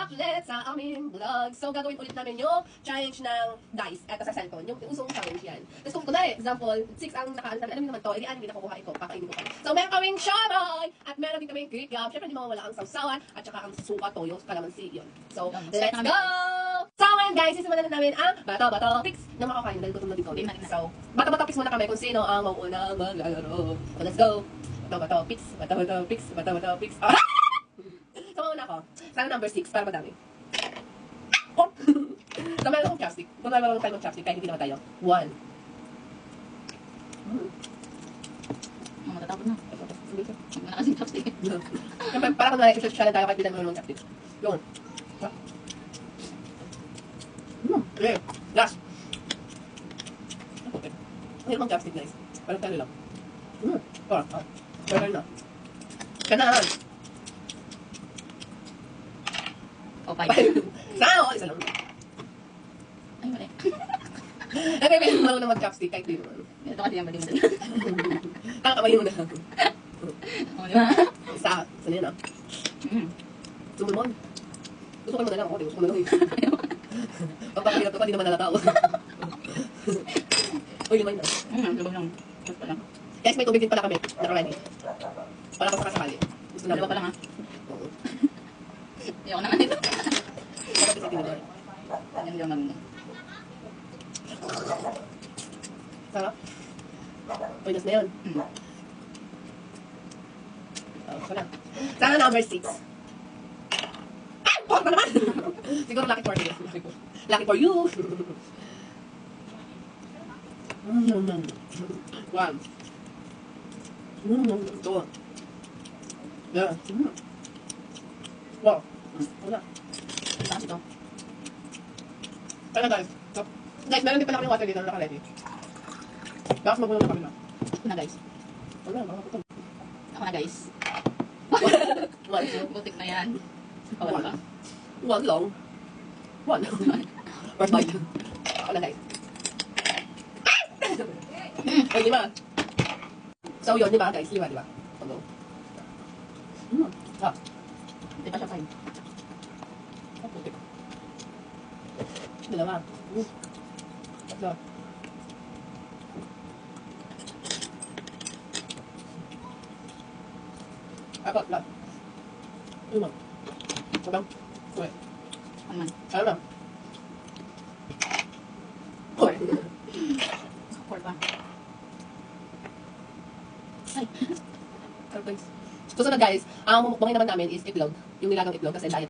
back ulit sa aming vlog. So, gagawin ulit namin yung challenge ng dice. Eto sa cellphone. Yung usong challenge yan. Tapos kung kunwari, example, 6 ang nakaan namin. Alam niyo naman to, hindi din nakukuha ko. Kakainin ko pa. So, meron kaming siomay! At meron din kaming kirikap. Siyempre, hindi mawawala ang sausawan. At saka ang suka, toyo, kalamansi. Yun. So, let's go! So, ngayon guys, sisimulan na namin ang bato-bato picks na makakain dahil gutom na din kami. So, bato-bato picks muna kami kung sino ang mauuna maglalaro. So, let's go! Bato-bato picks, bato-bato picks, bato-bato picks. Ah! So, mauna ako. Sana number 6 para madami. Oh! So, meron akong chopstick. Kung meron tayo ng chopstick, kahit hindi naman tayo. 1. Matatapos na. Huwag na kasing chopstick. Para kung nai-social tayo kahit hindi naman ng chopstick. Yun. Okay. Last. Okay. Ang hirap ang chopstick, guys. Parang talo lang. Parang. Parang na. Ganahan. O, 5. Sao! Isa lang. Ay, mali. Nagpipilin mo na mag-chopstick kahit di naman. Ito kasi yung mali-mali. Kakamayin mo na. O, di ba? Isa. Isa na yan, ah. Sumulmon. Gusto ko mo na lang. Gusto ko mo na lang. Pagpapahirap ko pa, di naman nalatao. Uy, limay na. Lubog lang. Guys, may tubig din pala kami. Naka-ready. Para ko sa kasakali. Gusto na Dalawa pa lang, ha? Oo. Ayoko na nga nito. Kapag sa tinidor. Yan yung marunong. Sarap. Pwede na yun. Sana. Sana number 6. Ah! Pork na naman! Siguro lucky for you. Lucky for you! 1. 2. Yeah. Wow. Wala. Tapos ito. Kaya guys. So, guys, meron din pala kami water dito na naka-ready. Bakit magulang na kami na? Ito na, guys. Wala, mga kapatid. Ako na, guys. 1. Butik na yan. Bawal ba? 1 long. 1. First bite. Ako na guys. Ay, 5. So yun, 5 guys. 5, di ba? Hello. Ah. Hindi pa siya 5. Putik. 2. 3. 4. 5. Sabang. Uy. Ano man? Ano na? Uy. Support ba? Ay. Susunod guys, ang mumukbangin naman namin is itlog. Yung nilagang itlog kasi diet.